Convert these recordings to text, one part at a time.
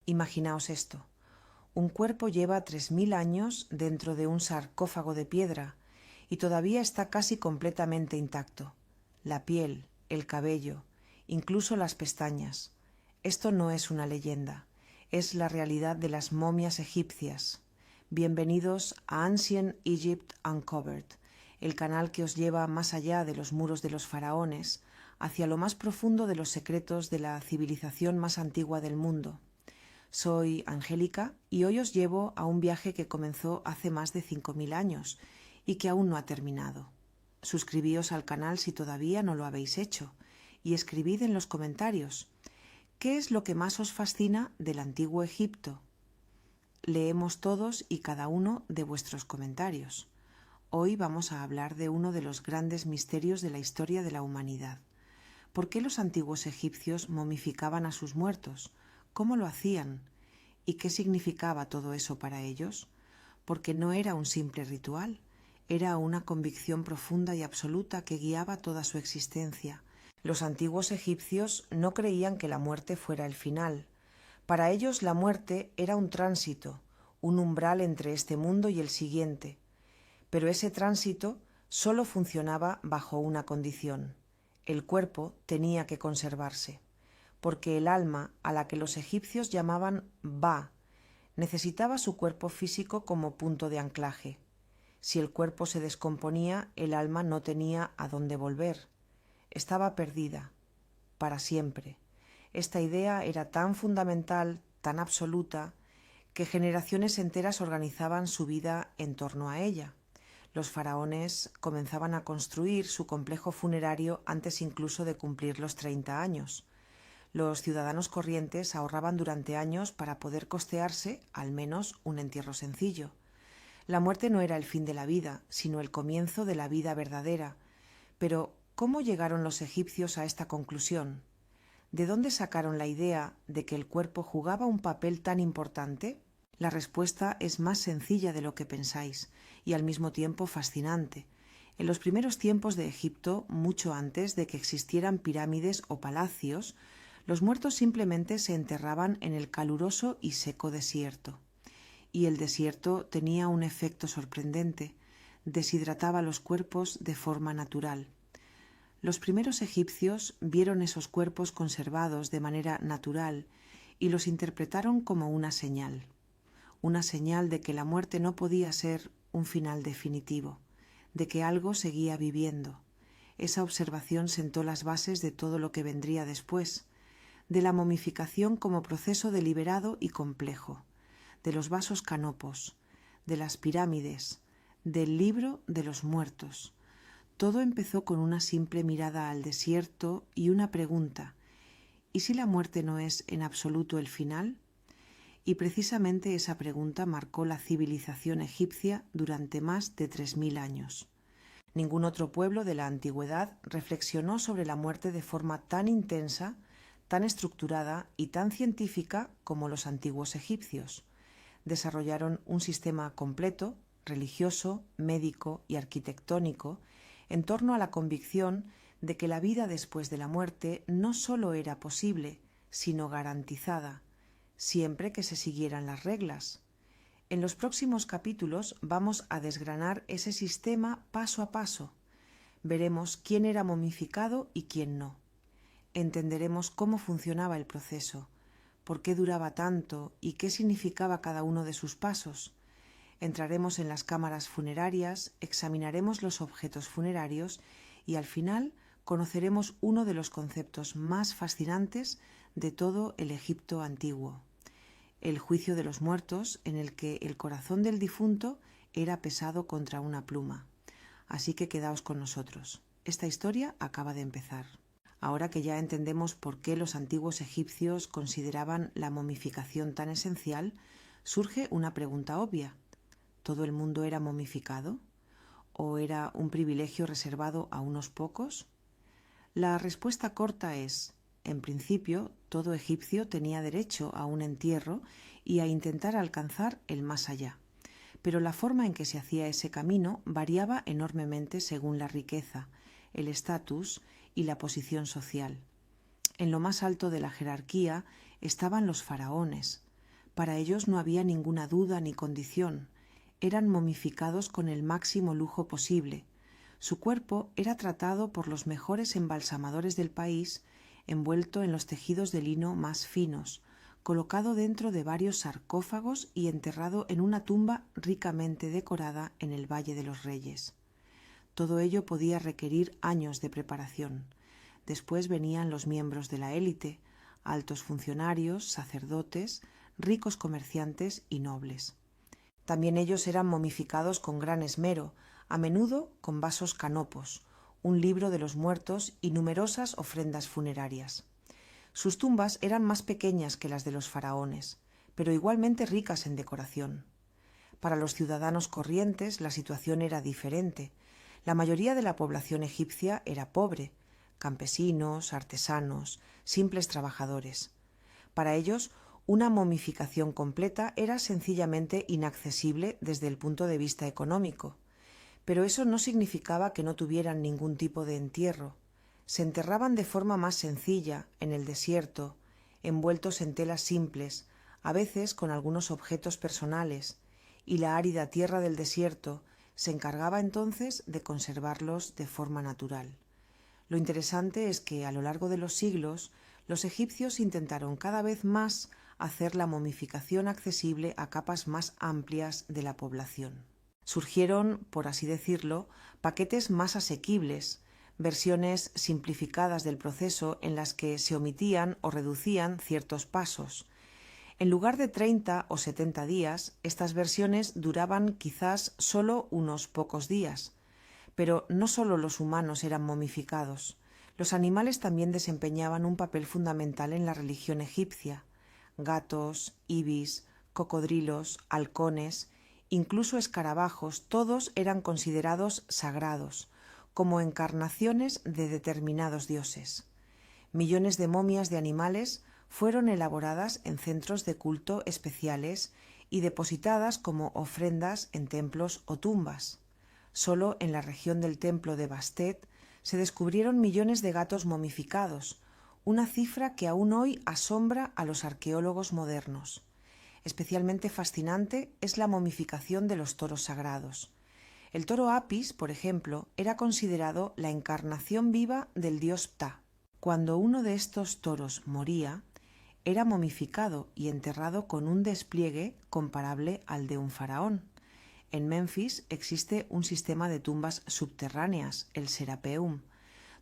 Imaginaos esto. Un cuerpo lleva 3000 años dentro de un sarcófago de piedra y todavía está casi completamente intacto. La piel, el cabello, incluso las pestañas. Esto no es una leyenda, es la realidad de las momias egipcias. Bienvenidos a Ancient Egypt Uncovered, el canal que os lleva más allá de los muros de los faraones, hacia lo más profundo de los secretos de la civilización más antigua del mundo. Soy Angélica y hoy os llevo a un viaje que comenzó hace más de 5000 años y que aún no ha terminado. Suscribíos al canal si todavía no lo habéis hecho y escribid en los comentarios ¿qué es lo que más os fascina del antiguo Egipto? Leemos todos y cada uno de vuestros comentarios. Hoy vamos a hablar de uno de los grandes misterios de la historia de la humanidad. ¿Por qué los antiguos egipcios momificaban a sus muertos? ¿Cómo lo hacían? ¿Y qué significaba todo eso para ellos? Porque no era un simple ritual, era una convicción profunda y absoluta que guiaba toda su existencia. Los antiguos egipcios no creían que la muerte fuera el final. Para ellos la muerte era un tránsito, un umbral entre este mundo y el siguiente. Pero ese tránsito solo funcionaba bajo una condición. El cuerpo tenía que conservarse, porque el alma, a la que los egipcios llamaban Ba, necesitaba su cuerpo físico como punto de anclaje. Si el cuerpo se descomponía, el alma no tenía a dónde volver. Estaba perdida, para siempre. Esta idea era tan fundamental, tan absoluta, que generaciones enteras organizaban su vida en torno a ella. Los faraones comenzaban a construir su complejo funerario antes incluso de cumplir los 30 años. Los ciudadanos corrientes ahorraban durante años para poder costearse al menos un entierro sencillo. La muerte no era el fin de la vida, sino el comienzo de la vida verdadera. Pero, ¿cómo llegaron los egipcios a esta conclusión? ¿De dónde sacaron la idea de que el cuerpo jugaba un papel tan importante? La respuesta es más sencilla de lo que pensáis y al mismo tiempo fascinante. En los primeros tiempos de Egipto, mucho antes de que existieran pirámides o palacios, los muertos simplemente se enterraban en el caluroso y seco desierto. Y el desierto tenía un efecto sorprendente, deshidrataba los cuerpos de forma natural. Los primeros egipcios vieron esos cuerpos conservados de manera natural y los interpretaron como una señal de que la muerte no podía ser un final definitivo, de que algo seguía viviendo. Esa observación sentó las bases de todo lo que vendría después, de la momificación como proceso deliberado y complejo, de los vasos canopos, de las pirámides, del libro de los muertos. Todo empezó con una simple mirada al desierto y una pregunta: ¿y si la muerte no es en absoluto el final? Y precisamente esa pregunta marcó la civilización egipcia durante más de 3000 años. Ningún otro pueblo de la antigüedad reflexionó sobre la muerte de forma tan intensa, tan estructurada y tan científica como los antiguos egipcios. Desarrollaron un sistema completo, religioso, médico y arquitectónico, en torno a la convicción de que la vida después de la muerte no solo era posible, sino garantizada, siempre que se siguieran las reglas. En los próximos capítulos vamos a desgranar ese sistema paso a paso. Veremos quién era momificado y quién no. Entenderemos cómo funcionaba el proceso, por qué duraba tanto y qué significaba cada uno de sus pasos. Entraremos en las cámaras funerarias, examinaremos los objetos funerarios y al final conoceremos uno de los conceptos más fascinantes de todo el Egipto antiguo: el juicio de los muertos, en el que el corazón del difunto era pesado contra una pluma. Así que quedaos con nosotros. Esta historia acaba de empezar. Ahora que ya entendemos por qué los antiguos egipcios consideraban la momificación tan esencial, surge una pregunta obvia. ¿Todo el mundo era momificado? ¿O era un privilegio reservado a unos pocos? La respuesta corta es: en principio, todo egipcio tenía derecho a un entierro y a intentar alcanzar el más allá. Pero la forma en que se hacía ese camino variaba enormemente según la riqueza, el estatus y la posición social. En lo más alto de la jerarquía estaban los faraones. Para ellos no había ninguna duda ni condición. Eran momificados con el máximo lujo posible. Su cuerpo era tratado por los mejores embalsamadores del país, envuelto en los tejidos de lino más finos, colocado dentro de varios sarcófagos y enterrado en una tumba ricamente decorada en el Valle de los Reyes. Todo ello podía requerir años de preparación. Después venían los miembros de la élite, altos funcionarios, sacerdotes, ricos comerciantes y nobles. También ellos eran momificados con gran esmero, a menudo con vasos canopos, un libro de los muertos y numerosas ofrendas funerarias. Sus tumbas eran más pequeñas que las de los faraones, pero igualmente ricas en decoración. Para los ciudadanos corrientes la situación era diferente. La mayoría de la población egipcia era pobre, campesinos, artesanos, simples trabajadores. Para ellos, una momificación completa era sencillamente inaccesible desde el punto de vista económico. Pero eso no significaba que no tuvieran ningún tipo de entierro. Se enterraban de forma más sencilla, en el desierto, envueltos en telas simples, a veces con algunos objetos personales, y la árida tierra del desierto se encargaba entonces de conservarlos de forma natural. Lo interesante es que a lo largo de los siglos los egipcios intentaron cada vez más hacer la momificación accesible a capas más amplias de la población. Surgieron, por así decirlo, paquetes más asequibles, versiones simplificadas del proceso en las que se omitían o reducían ciertos pasos. En lugar de 30 o 70 días, estas versiones duraban quizás solo unos pocos días. Pero no solo los humanos eran momificados. Los animales también desempeñaban un papel fundamental en la religión egipcia. Gatos, ibis, cocodrilos, halcones, incluso escarabajos, todos eran considerados sagrados, como encarnaciones de determinados dioses. Millones de momias de animales fueron elaboradas en centros de culto especiales y depositadas como ofrendas en templos o tumbas. Solo en la región del templo de Bastet se descubrieron millones de gatos momificados, una cifra que aún hoy asombra a los arqueólogos modernos. Especialmente fascinante es la momificación de los toros sagrados. El toro Apis, por ejemplo, era considerado la encarnación viva del dios Ptah. Cuando uno de estos toros moría, era momificado y enterrado con un despliegue comparable al de un faraón. En Memphis existe un sistema de tumbas subterráneas, el Serapeum,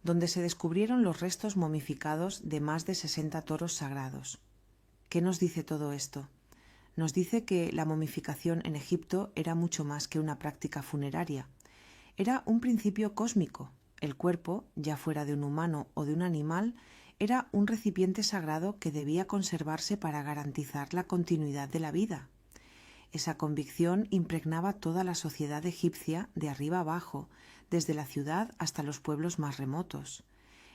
donde se descubrieron los restos momificados de más de 60 toros sagrados. ¿Qué nos dice todo esto? Nos dice que la momificación en Egipto era mucho más que una práctica funeraria. Era un principio cósmico. El cuerpo, ya fuera de un humano o de un animal, era un recipiente sagrado que debía conservarse para garantizar la continuidad de la vida. Esa convicción impregnaba toda la sociedad egipcia de arriba abajo, desde la ciudad hasta los pueblos más remotos.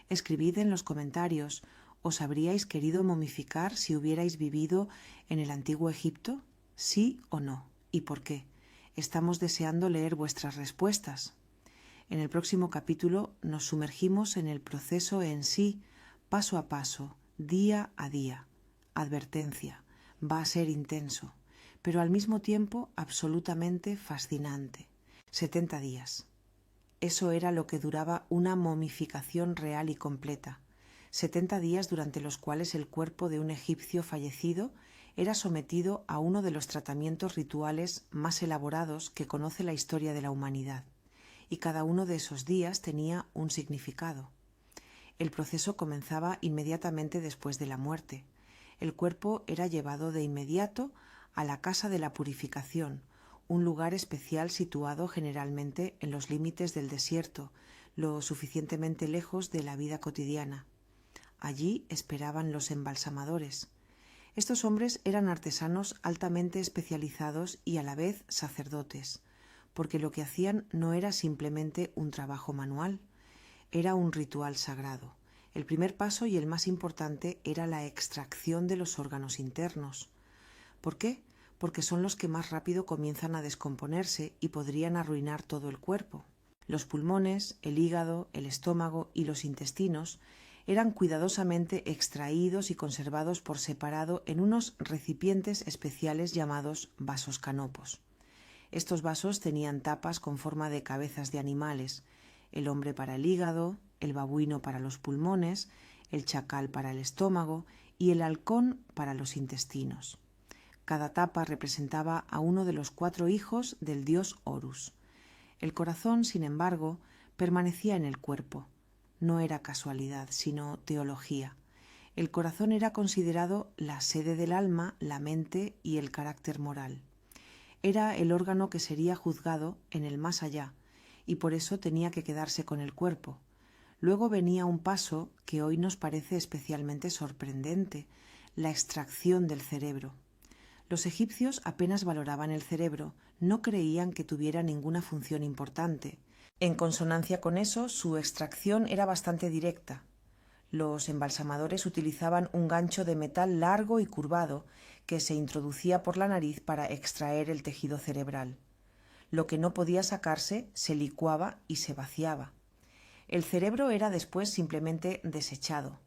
Escribid en los comentarios, ¿os habríais querido momificar si hubierais vivido en el antiguo Egipto? ¿Sí o no? ¿Y por qué? Estamos deseando leer vuestras respuestas. En el próximo capítulo nos sumergimos en el proceso en sí, paso a paso, día a día. Advertencia, va a ser intenso, pero al mismo tiempo absolutamente fascinante. 70 días. Eso era lo que duraba una momificación real y completa. 70 días durante los cuales el cuerpo de un egipcio fallecido era sometido a uno de los tratamientos rituales más elaborados que conoce la historia de la humanidad, y cada uno de esos días tenía un significado. El proceso comenzaba inmediatamente después de la muerte. El cuerpo era llevado de inmediato a la casa de la purificación, un lugar especial situado generalmente en los límites del desierto, lo suficientemente lejos de la vida cotidiana. Allí esperaban los embalsamadores. Estos hombres eran artesanos altamente especializados y a la vez sacerdotes, porque lo que hacían no era simplemente un trabajo manual, era un ritual sagrado. El primer paso y el más importante era la extracción de los órganos internos. ¿Por qué? Porque son los que más rápido comienzan a descomponerse y podrían arruinar todo el cuerpo. Los pulmones, el hígado, el estómago y los intestinos eran cuidadosamente extraídos y conservados por separado en unos recipientes especiales llamados vasos canopos. Estos vasos tenían tapas con forma de cabezas de animales, el hombre para el hígado, el babuino para los pulmones, el chacal para el estómago y el halcón para los intestinos. Cada tapa representaba a uno de los 4 hijos del dios Horus. El corazón, sin embargo, permanecía en el cuerpo. No era casualidad, sino teología. El corazón era considerado la sede del alma, la mente y el carácter moral. Era el órgano que sería juzgado en el más allá, y por eso tenía que quedarse con el cuerpo. Luego venía un paso que hoy nos parece especialmente sorprendente, la extracción del cerebro. Los egipcios apenas valoraban el cerebro, no creían que tuviera ninguna función importante. En consonancia con eso, su extracción era bastante directa. Los embalsamadores utilizaban un gancho de metal largo y curvado que se introducía por la nariz para extraer el tejido cerebral. Lo que no podía sacarse se licuaba y se vaciaba. El cerebro era después simplemente desechado.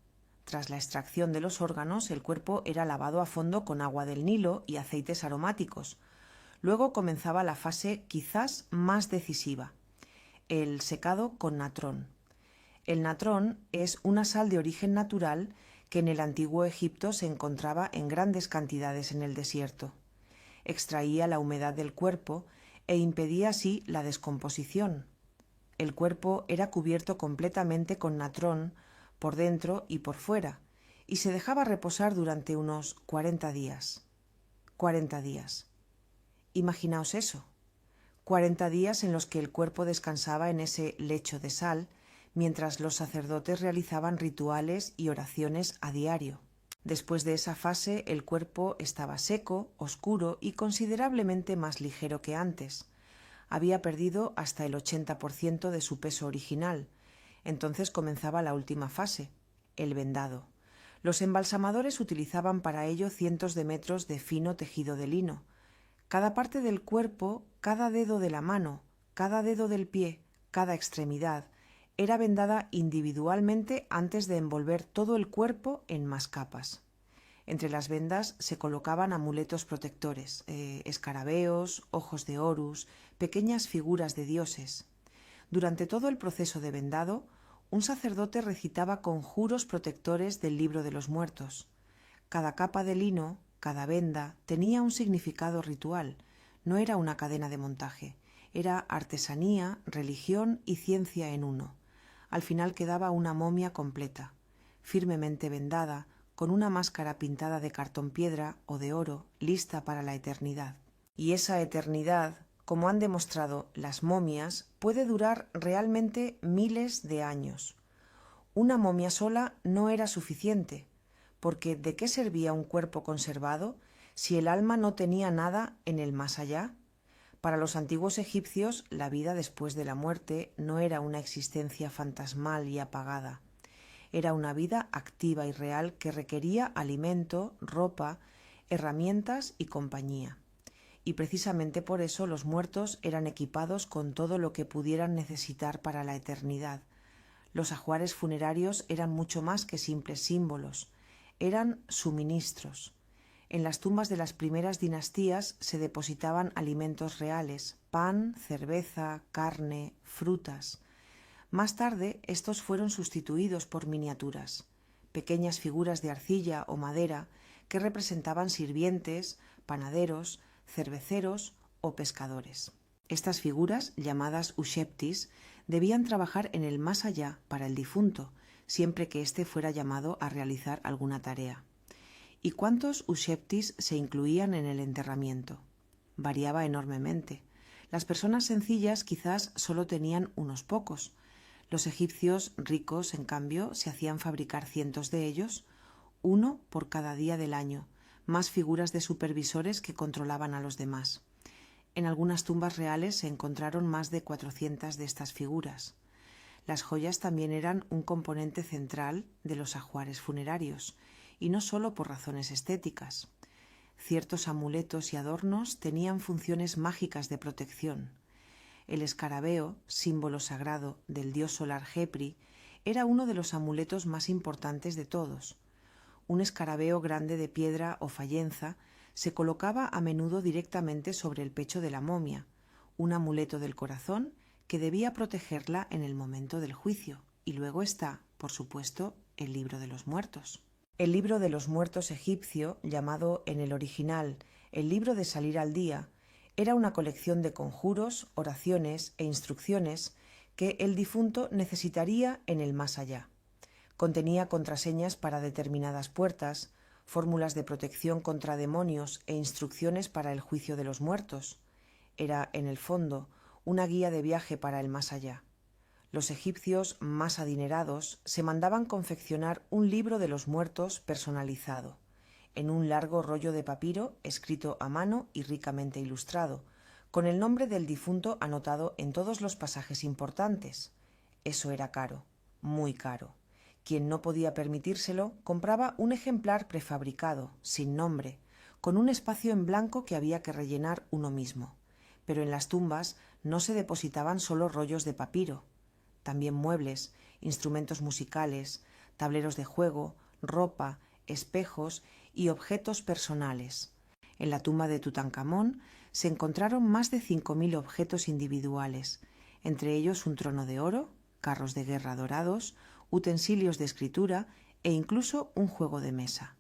Tras la extracción de los órganos, el cuerpo era lavado a fondo con agua del Nilo y aceites aromáticos. Luego comenzaba la fase quizás más decisiva, el secado con natrón. El natrón es una sal de origen natural que en el antiguo Egipto se encontraba en grandes cantidades en el desierto. Extraía la humedad del cuerpo e impedía así la descomposición. El cuerpo era cubierto completamente con natrón por dentro y por fuera, y se dejaba reposar durante unos 40 días. 40 días. Imaginaos eso. 40 días en los que el cuerpo descansaba en ese lecho de sal, mientras los sacerdotes realizaban rituales y oraciones a diario. Después de esa fase, el cuerpo estaba seco, oscuro y considerablemente más ligero que antes. Había perdido hasta el 80% de su peso original. Entonces comenzaba la última fase, el vendado. Los embalsamadores utilizaban para ello cientos de metros de fino tejido de lino. Cada parte del cuerpo, cada dedo de la mano, cada dedo del pie, cada extremidad, era vendada individualmente antes de envolver todo el cuerpo en más capas. Entre las vendas se colocaban amuletos protectores, escarabeos, ojos de Horus, pequeñas figuras de dioses. Durante todo el proceso de vendado, un sacerdote recitaba conjuros protectores del libro de los muertos. Cada capa de lino, cada venda, tenía un significado ritual. No era una cadena de montaje. Era artesanía, religión y ciencia en uno. Al final quedaba una momia completa, firmemente vendada, con una máscara pintada de cartón piedra o de oro, lista para la eternidad. Y esa eternidad, como han demostrado las momias, puede durar realmente miles de años. Una momia sola no era suficiente, porque ¿de qué servía un cuerpo conservado si el alma no tenía nada en el más allá? Para los antiguos egipcios, la vida después de la muerte no era una existencia fantasmal y apagada. Era una vida activa y real que requería alimento, ropa, herramientas y compañía. Y precisamente por eso los muertos eran equipados con todo lo que pudieran necesitar para la eternidad. Los ajuares funerarios eran mucho más que simples símbolos, eran suministros. En las tumbas de las primeras dinastías se depositaban alimentos reales, pan, cerveza, carne, frutas. Más tarde, estos fueron sustituidos por miniaturas, pequeñas figuras de arcilla o madera que representaban sirvientes, panaderos, cerveceros o pescadores. Estas figuras, llamadas usheptis, debían trabajar en el más allá para el difunto, siempre que éste fuera llamado a realizar alguna tarea. ¿Y cuántos usheptis se incluían en el enterramiento? Variaba enormemente. Las personas sencillas quizás solo tenían unos pocos. Los egipcios ricos, en cambio, se hacían fabricar cientos de ellos, uno por cada día del año, más figuras de supervisores que controlaban a los demás. En algunas tumbas reales se encontraron más de 400 de estas figuras. Las joyas también eran un componente central de los ajuares funerarios, y no solo por razones estéticas. Ciertos amuletos y adornos tenían funciones mágicas de protección. El escarabeo, símbolo sagrado del dios solar Jepri, era uno de los amuletos más importantes de todos. Un escarabeo grande de piedra o fayenza se colocaba a menudo directamente sobre el pecho de la momia, un amuleto del corazón que debía protegerla en el momento del juicio. Y luego está, por supuesto, el libro de los muertos. El libro de los muertos egipcio, llamado en el original el libro de salir al día, era una colección de conjuros, oraciones e instrucciones que el difunto necesitaría en el más allá. Contenía contraseñas para determinadas puertas, fórmulas de protección contra demonios e instrucciones para el juicio de los muertos. Era, en el fondo, una guía de viaje para el más allá. Los egipcios más adinerados se mandaban confeccionar un libro de los muertos personalizado, en un largo rollo de papiro escrito a mano y ricamente ilustrado, con el nombre del difunto anotado en todos los pasajes importantes. Eso era caro, muy caro. Quien no podía permitírselo compraba un ejemplar prefabricado, sin nombre, con un espacio en blanco que había que rellenar uno mismo. Pero en las tumbas no se depositaban solo rollos de papiro, también muebles, instrumentos musicales, tableros de juego, ropa, espejos y objetos personales. En la tumba de Tutankamón se encontraron más de 5.000 objetos individuales, entre ellos un trono de oro, carros de guerra dorados, utensilios de escritura e incluso un juego de mesa.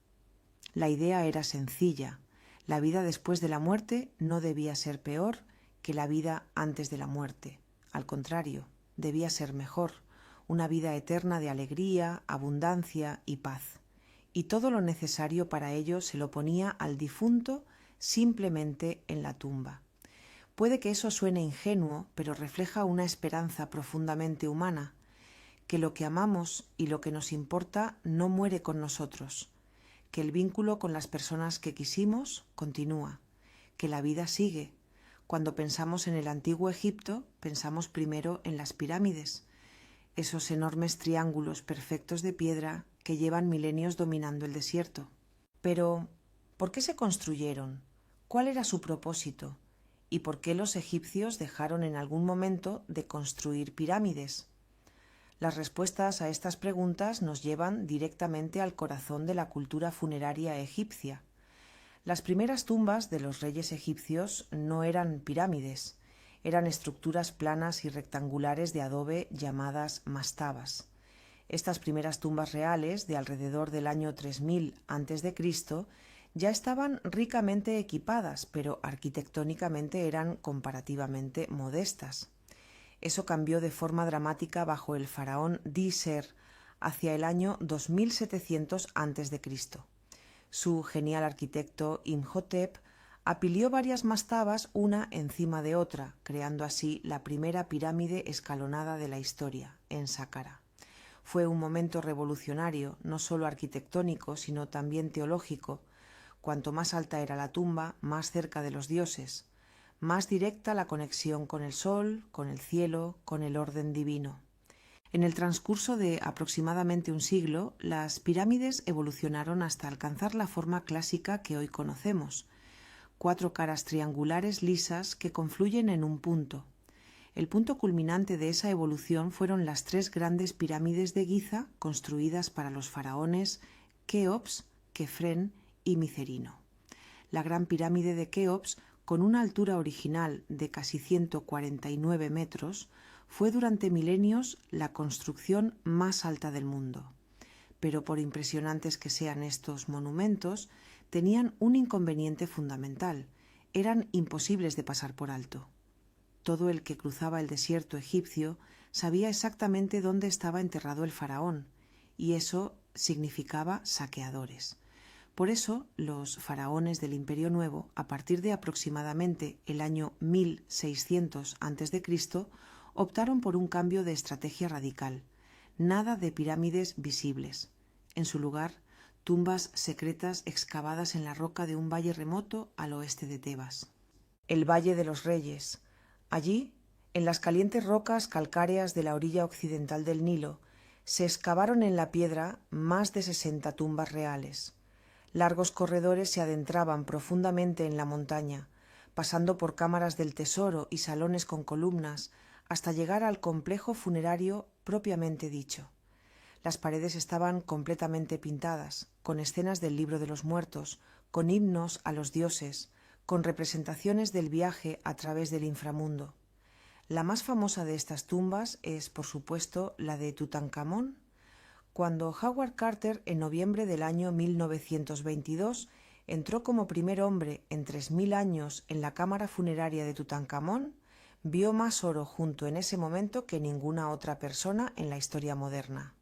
La idea era sencilla. La vida después de la muerte no debía ser peor que la vida antes de la muerte. Al contrario, debía ser mejor, una vida eterna de alegría, abundancia y paz. Y todo lo necesario para ello se lo ponía al difunto simplemente en la tumba. Puede que eso suene ingenuo, pero refleja una esperanza profundamente humana, que lo que amamos y lo que nos importa no muere con nosotros, que el vínculo con las personas que quisimos continúa, que la vida sigue. Cuando pensamos en el antiguo Egipto, pensamos primero en las pirámides, esos enormes triángulos perfectos de piedra que llevan milenios dominando el desierto. Pero, ¿por qué se construyeron? ¿Cuál era su propósito? ¿Y por qué los egipcios dejaron en algún momento de construir pirámides? Las respuestas a estas preguntas nos llevan directamente al corazón de la cultura funeraria egipcia. Las primeras tumbas de los reyes egipcios no eran pirámides, eran estructuras planas y rectangulares de adobe llamadas mastabas. Estas primeras tumbas reales, de alrededor del año 3000 a.C., ya estaban ricamente equipadas, pero arquitectónicamente eran comparativamente modestas. Eso cambió de forma dramática bajo el faraón Dişer hacia el año 2700 a.C. Su genial arquitecto Imhotep apilió varias mastabas una encima de otra, creando así la primera pirámide escalonada de la historia, en Saqqara. Fue un momento revolucionario, no solo arquitectónico, sino también teológico. Cuanto más alta era la tumba, más cerca de los dioses, más directa la conexión con el sol, con el cielo, con el orden divino. En el transcurso de aproximadamente un siglo, las pirámides evolucionaron hasta alcanzar la forma clásica que hoy conocemos: 4 caras triangulares lisas que confluyen en un punto. El punto culminante de esa evolución fueron las 3 grandes pirámides de Giza construidas para los faraones Keops, Kefren y Micerino. La gran pirámide de Keops, con una altura original de casi 149 metros, fue durante milenios la construcción más alta del mundo. Pero por impresionantes que sean estos monumentos, tenían un inconveniente fundamental: eran imposibles de pasar por alto. Todo el que cruzaba el desierto egipcio sabía exactamente dónde estaba enterrado el faraón, y eso significaba saqueadores. Por eso, los faraones del Imperio Nuevo, a partir de aproximadamente el año 1600 a.C., optaron por un cambio de estrategia radical. Nada de pirámides visibles. En su lugar, tumbas secretas excavadas en la roca de un valle remoto al oeste de Tebas. El Valle de los Reyes. Allí, en las calientes rocas calcáreas de la orilla occidental del Nilo, se excavaron en la piedra más de 60 tumbas reales. Largos corredores se adentraban profundamente en la montaña, pasando por cámaras del tesoro y salones con columnas, hasta llegar al complejo funerario propiamente dicho. Las paredes estaban completamente pintadas, con escenas del libro de los muertos, con himnos a los dioses, con representaciones del viaje a través del inframundo. La más famosa de estas tumbas es, por supuesto, la de Tutankamón. Cuando Howard Carter, en noviembre del año 1922, entró como primer hombre en 3000 años en la cámara funeraria de Tutankamón, vio más oro junto en ese momento que ninguna otra persona en la historia moderna.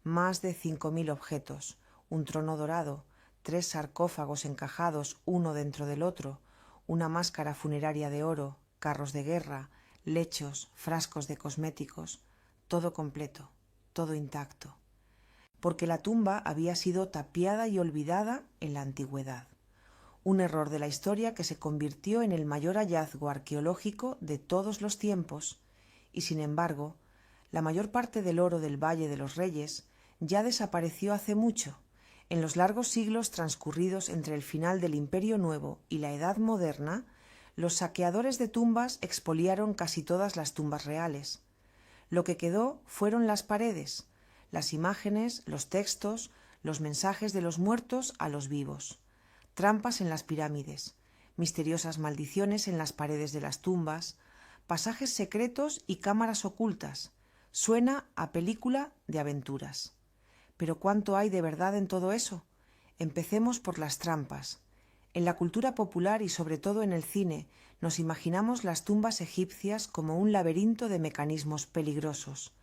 Más de 5000 objetos, un trono dorado, 3 sarcófagos encajados uno dentro del otro, una máscara funeraria de oro, carros de guerra, lechos, frascos de cosméticos, todo completo, todo intacto. Porque la tumba había sido tapiada y olvidada en la antigüedad. Un error de la historia que se convirtió en el mayor hallazgo arqueológico de todos los tiempos, y sin embargo, la mayor parte del oro del Valle de los Reyes ya desapareció hace mucho, en los largos siglos transcurridos entre el final del Imperio Nuevo y la Edad Moderna. Los saqueadores de tumbas expoliaron casi todas las tumbas reales. Lo que quedó fueron las paredes, las imágenes, los textos, los mensajes de los muertos a los vivos, trampas en las pirámides, misteriosas maldiciones en las paredes de las tumbas, pasajes secretos y cámaras ocultas. Suena a película de aventuras. Pero ¿cuánto hay de verdad en todo eso? Empecemos por las trampas. En la cultura popular y sobre todo en el cine, nos imaginamos las tumbas egipcias como un laberinto de mecanismos peligrosos.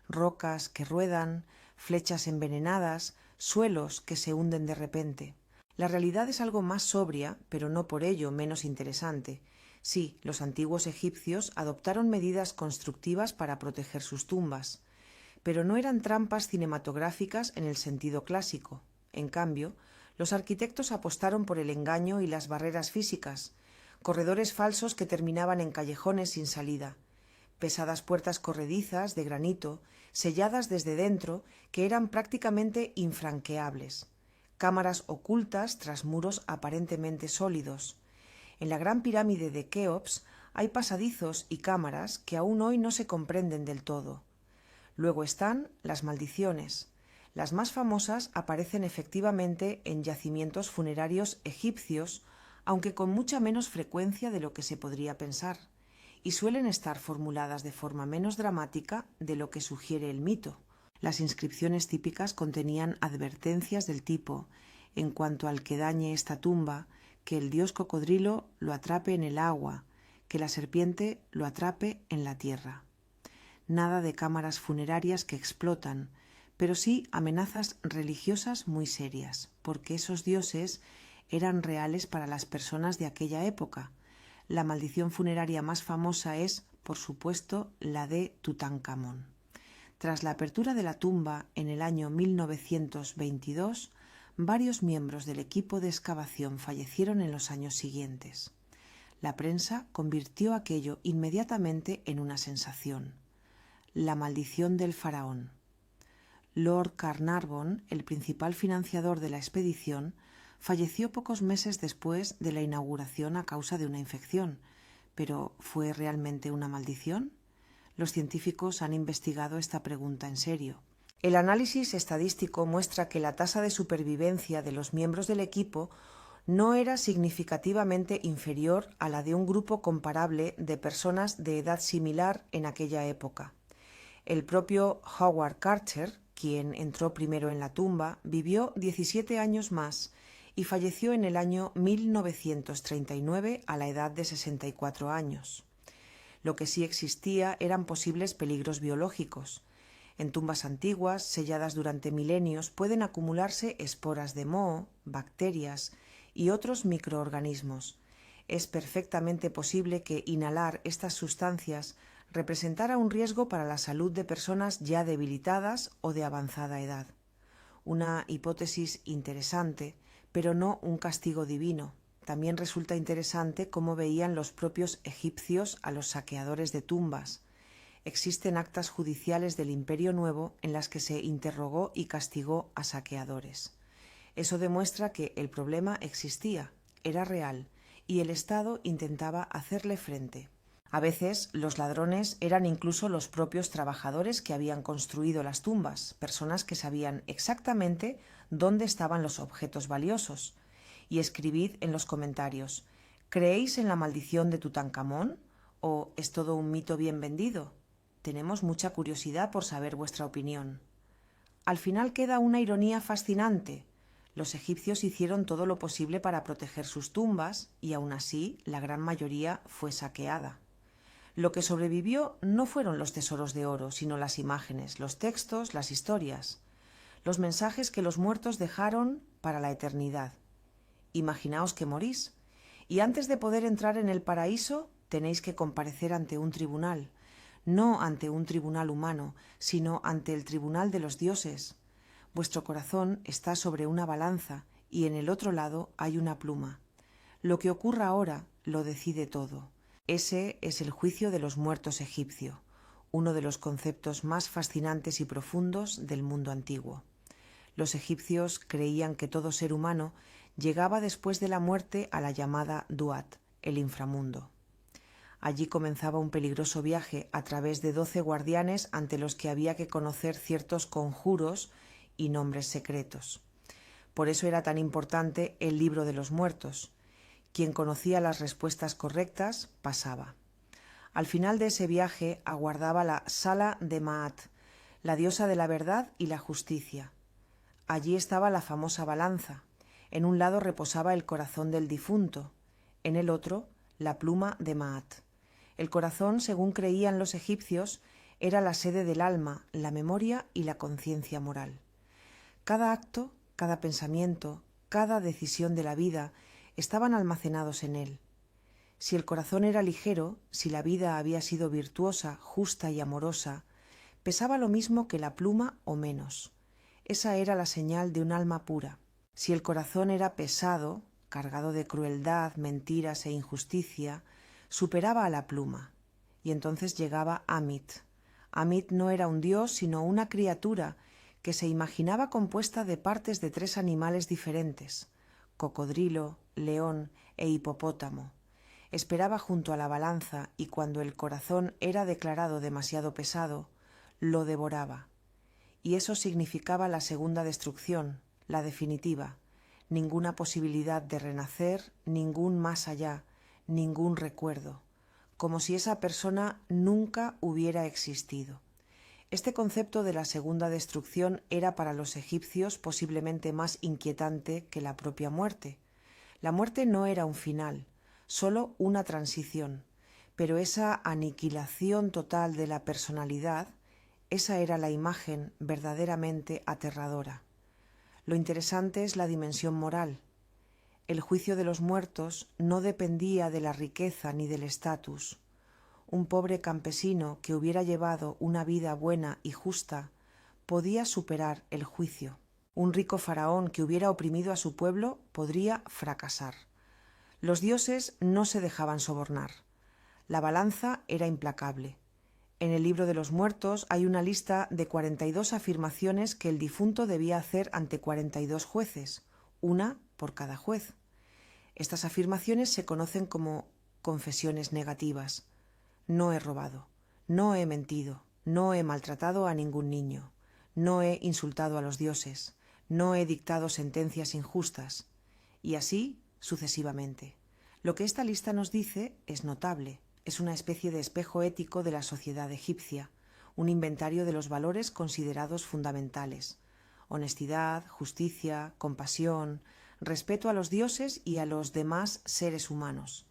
Rocas que ruedan, flechas envenenadas, suelos que se hunden de repente. La realidad es algo más sobria, pero no por ello menos interesante. Sí, los antiguos egipcios adoptaron medidas constructivas para proteger sus tumbas, pero no eran trampas cinematográficas en el sentido clásico. En cambio, los arquitectos apostaron por el engaño y las barreras físicas, corredores falsos que terminaban en callejones sin salida, pesadas puertas corredizas de granito, selladas desde dentro, que eran prácticamente infranqueables, cámaras ocultas tras muros aparentemente sólidos. En la gran pirámide de Keops hay pasadizos y cámaras que aún hoy no se comprenden del todo. Luego están las maldiciones. Las más famosas aparecen efectivamente en yacimientos funerarios egipcios, aunque con mucha menos frecuencia de lo que se podría pensar, y suelen estar formuladas de forma menos dramática de lo que sugiere el mito. Las inscripciones típicas contenían advertencias del tipo: en cuanto al que dañe esta tumba, que el dios cocodrilo lo atrape en el agua, que la serpiente lo atrape en la tierra. Nada de cámaras funerarias que explotan, pero sí amenazas religiosas muy serias, porque esos dioses eran reales para las personas de aquella época. La maldición funeraria más famosa es, por supuesto, la de Tutankamón. Tras la apertura de la tumba en el año 1922, varios miembros del equipo de excavación fallecieron en los años siguientes. La prensa convirtió aquello inmediatamente en una sensación. La maldición del faraón. Lord Carnarvon, el principal financiador de la expedición, falleció pocos meses después de la inauguración a causa de una infección. ¿Pero fue realmente una maldición? Los científicos han investigado esta pregunta en serio. El análisis estadístico muestra que la tasa de supervivencia de los miembros del equipo no era significativamente inferior a la de un grupo comparable de personas de edad similar en aquella época. El propio Howard Carter, quien entró primero en la tumba, vivió 17 años más y falleció en el año 1939 a la edad de 64 años. Lo que sí existía eran posibles peligros biológicos. En tumbas antiguas, selladas durante milenios, pueden acumularse esporas de moho, bacterias y otros microorganismos. Es perfectamente posible que inhalar estas sustancias representara un riesgo para la salud de personas ya debilitadas o de avanzada edad. Una hipótesis interesante, pero no un castigo divino. También resulta interesante cómo veían los propios egipcios a los saqueadores de tumbas. Existen actas judiciales del Imperio Nuevo en las que se interrogó y castigó a saqueadores. Eso demuestra que el problema existía, era real, y el Estado intentaba hacerle frente. A veces los ladrones eran incluso los propios trabajadores que habían construido las tumbas, personas que sabían exactamente dónde estaban los objetos valiosos. Y escribid en los comentarios: ¿creéis en la maldición de Tutankamón o es todo un mito bien vendido? Tenemos mucha curiosidad por saber vuestra opinión. Al final queda una ironía fascinante. Los egipcios hicieron todo lo posible para proteger sus tumbas y aún así la gran mayoría fue saqueada. Lo que sobrevivió no fueron los tesoros de oro, sino las imágenes, los textos, las historias, los mensajes que los muertos dejaron para la eternidad. Imaginaos que morís, y antes de poder entrar en el paraíso tenéis que comparecer ante un tribunal, no ante un tribunal humano, sino ante el tribunal de los dioses. Vuestro corazón está sobre una balanza y en el otro lado hay una pluma. Lo que ocurra ahora lo decide todo. Ese es el juicio de los muertos egipcio, uno de los conceptos más fascinantes y profundos del mundo antiguo. Los egipcios creían que todo ser humano llegaba después de la muerte a la llamada Duat, el inframundo. Allí comenzaba un peligroso viaje a través de 12 guardianes ante los que había que conocer ciertos conjuros y nombres secretos. Por eso era tan importante el libro de los muertos. Quien conocía las respuestas correctas pasaba. Al final de ese viaje aguardaba la Sala de Maat, la diosa de la verdad y la justicia. Allí estaba la famosa balanza. En un lado reposaba el corazón del difunto, en el otro la pluma de Maat. El corazón, según creían los egipcios, era la sede del alma, la memoria y la conciencia moral. Cada acto, cada pensamiento, cada decisión de la vida estaban almacenados en él. Si el corazón era ligero, si la vida había sido virtuosa, justa y amorosa, pesaba lo mismo que la pluma o menos. Esa era la señal de un alma pura. Si el corazón era pesado, cargado de crueldad, mentiras e injusticia, superaba a la pluma. Y entonces llegaba Amit. Amit no era un dios, sino una criatura que se imaginaba compuesta de partes de 3 animales diferentes: cocodrilo, león e hipopótamo. Esperaba junto a la balanza y cuando el corazón era declarado demasiado pesado, lo devoraba. Y eso significaba la segunda destrucción, la definitiva. Ninguna posibilidad de renacer, ningún más allá, ningún recuerdo, como si esa persona nunca hubiera existido. Este concepto de la segunda destrucción era para los egipcios posiblemente más inquietante que la propia muerte. La muerte no era un final, solo una transición, pero esa aniquilación total de la personalidad, esa era la imagen verdaderamente aterradora. Lo interesante es la dimensión moral. El juicio de los muertos no dependía de la riqueza ni del estatus. Un pobre campesino que hubiera llevado una vida buena y justa podía superar el juicio. Un rico faraón que hubiera oprimido a su pueblo podría fracasar. Los dioses no se dejaban sobornar. La balanza era implacable. En el libro de los muertos hay una lista de 42 afirmaciones que el difunto debía hacer ante 42 jueces, una por cada juez. Estas afirmaciones se conocen como confesiones negativas. No he robado, no he mentido, no he maltratado a ningún niño, no he insultado a los dioses, no he dictado sentencias injustas, y así sucesivamente. Lo que esta lista nos dice es notable, es una especie de espejo ético de la sociedad egipcia, un inventario de los valores considerados fundamentales: honestidad, justicia, compasión, respeto a los dioses y a los demás seres humanos.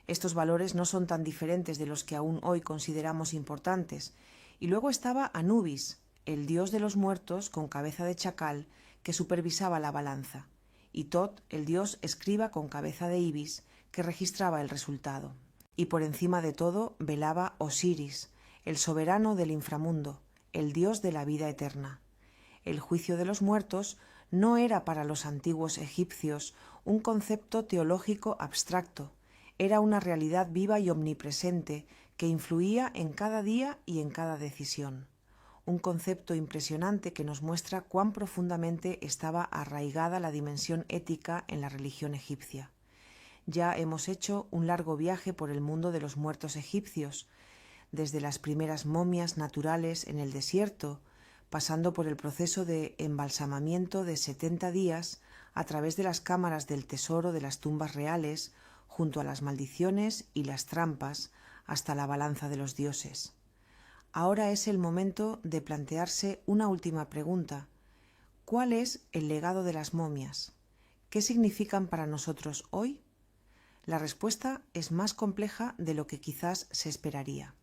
Estos valores no son tan diferentes de los que aún hoy consideramos importantes. Y luego estaba Anubis, el dios de los muertos con cabeza de chacal que supervisaba la balanza, y Tot, el dios escriba con cabeza de ibis, que registraba el resultado. Y por encima de todo velaba Osiris, el soberano del inframundo, el dios de la vida eterna. El juicio de los muertos no era para los antiguos egipcios un concepto teológico abstracto, era una realidad viva y omnipresente que influía en cada día y en cada decisión. Un concepto impresionante que nos muestra cuán profundamente estaba arraigada la dimensión ética en la religión egipcia. ya hemos hecho un largo viaje por el mundo de los muertos egipcios, desde las primeras momias naturales en el desierto, pasando por el proceso de embalsamamiento de 70 días a través de las cámaras del tesoro de las tumbas reales, junto a las maldiciones y las trampas, hasta la balanza de los dioses. Ahora es el momento de plantearse una última pregunta. ¿Cuál es el legado de las momias? ¿Qué significan para nosotros hoy? La respuesta es más compleja de lo que quizás se esperaría.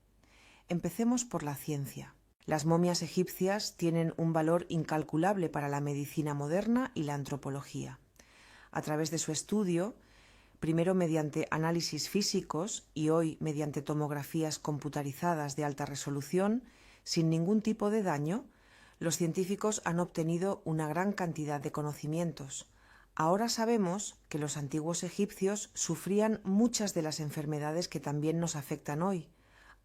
Empecemos por la ciencia. Las momias egipcias tienen un valor incalculable para la medicina moderna y la antropología. A través de su estudio, primero mediante análisis físicos y hoy mediante tomografías computarizadas de alta resolución, sin ningún tipo de daño, los científicos han obtenido una gran cantidad de conocimientos. Ahora sabemos que los antiguos egipcios sufrían muchas de las enfermedades que también nos afectan hoy: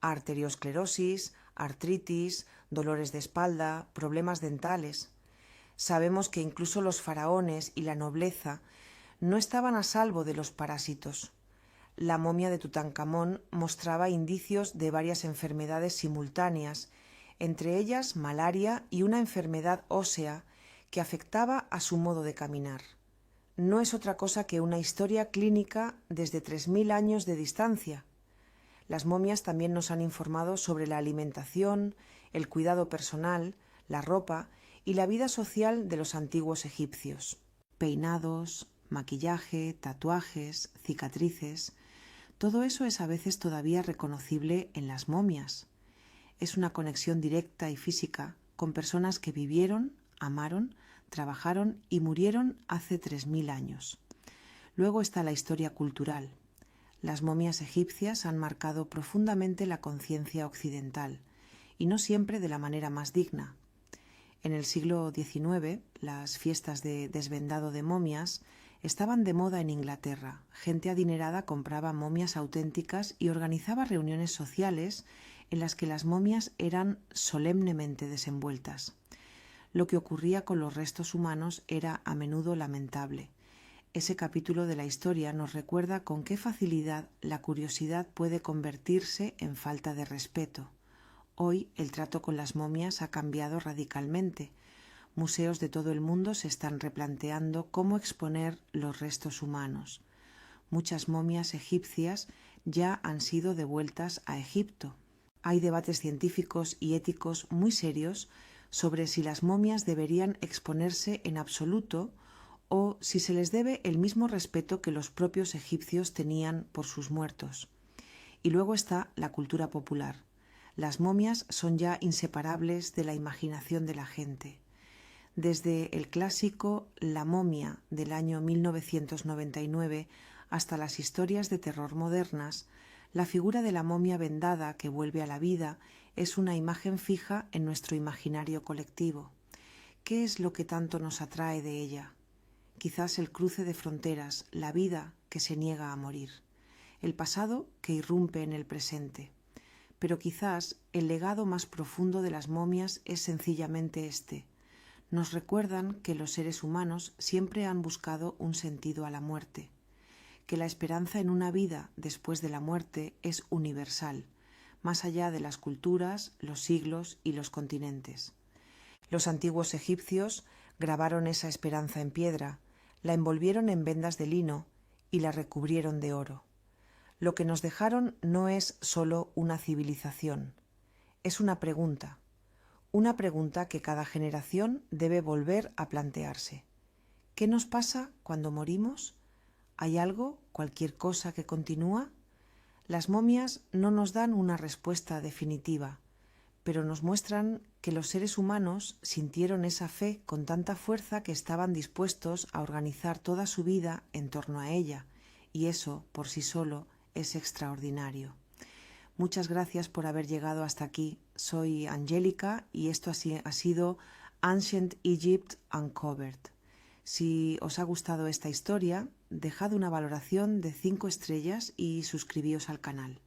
arteriosclerosis, artritis, dolores de espalda, problemas dentales. Sabemos que incluso los faraones y la nobleza no estaban a salvo de los parásitos. La momia de Tutankamón mostraba indicios de varias enfermedades simultáneas, entre ellas malaria y una enfermedad ósea que afectaba a su modo de caminar. No es otra cosa que una historia clínica desde 3000 años de distancia. Las momias también nos han informado sobre la alimentación, el cuidado personal, la ropa y la vida social de los antiguos egipcios. Peinados, maquillaje, tatuajes, cicatrices, todo eso es a veces todavía reconocible en las momias. Es una conexión directa y física con personas que vivieron, amaron, trabajaron y murieron hace 3000 años. Luego está la historia cultural. Las momias egipcias han marcado profundamente la conciencia occidental, y no siempre de la manera más digna. En el siglo XIX, las fiestas de desvendado de momias estaban de moda en Inglaterra. Gente adinerada compraba momias auténticas y organizaba reuniones sociales en las que las momias eran solemnemente desenvueltas. Lo que ocurría con los restos humanos era a menudo lamentable. Ese capítulo de la historia nos recuerda con qué facilidad la curiosidad puede convertirse en falta de respeto. Hoy el trato con las momias ha cambiado radicalmente. Museos de todo el mundo se están replanteando cómo exponer los restos humanos. Muchas momias egipcias ya han sido devueltas a Egipto. Hay debates científicos y éticos muy serios sobre si las momias deberían exponerse en absoluto o si se les debe el mismo respeto que los propios egipcios tenían por sus muertos. Y luego está la cultura popular. Las momias son ya inseparables de la imaginación de la gente. Desde el clásico La momia del año 1999 hasta las historias de terror modernas, la figura de la momia vendada que vuelve a la vida es una imagen fija en nuestro imaginario colectivo. ¿Qué es lo que tanto nos atrae de ella? Quizás el cruce de fronteras, la vida que se niega a morir, el pasado que irrumpe en el presente. Pero quizás el legado más profundo de las momias es sencillamente este. Nos recuerdan que los seres humanos siempre han buscado un sentido a la muerte, que la esperanza en una vida después de la muerte es universal, más allá de las culturas, los siglos y los continentes. Los antiguos egipcios grabaron esa esperanza en piedra, la envolvieron en vendas de lino y la recubrieron de oro. Lo que nos dejaron no es solo una civilización, es una pregunta que cada generación debe volver a plantearse. ¿Qué nos pasa cuando morimos? ¿Hay algo, cualquier cosa que continúa? Las momias no nos dan una respuesta definitiva, pero nos muestran que los seres humanos sintieron esa fe con tanta fuerza que estaban dispuestos a organizar toda su vida en torno a ella, y eso, por sí solo, es extraordinario. Muchas gracias por haber llegado hasta aquí. Soy Angélica y esto ha sido Ancient Egypt Uncovered. Si os ha gustado esta historia, dejad una valoración de 5 estrellas y suscribíos al canal.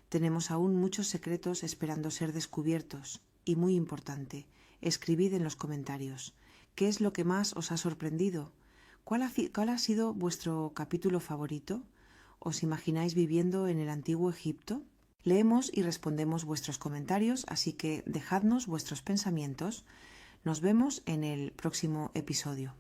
Tenemos aún muchos secretos esperando ser descubiertos y, muy importante, escribid en los comentarios. ¿Qué es lo que más os ha sorprendido? ¿Cuál ha sido vuestro capítulo favorito? ¿Os imagináis viviendo en el antiguo Egipto? Leemos y respondemos vuestros comentarios, así que dejadnos vuestros pensamientos. Nos vemos en el próximo episodio.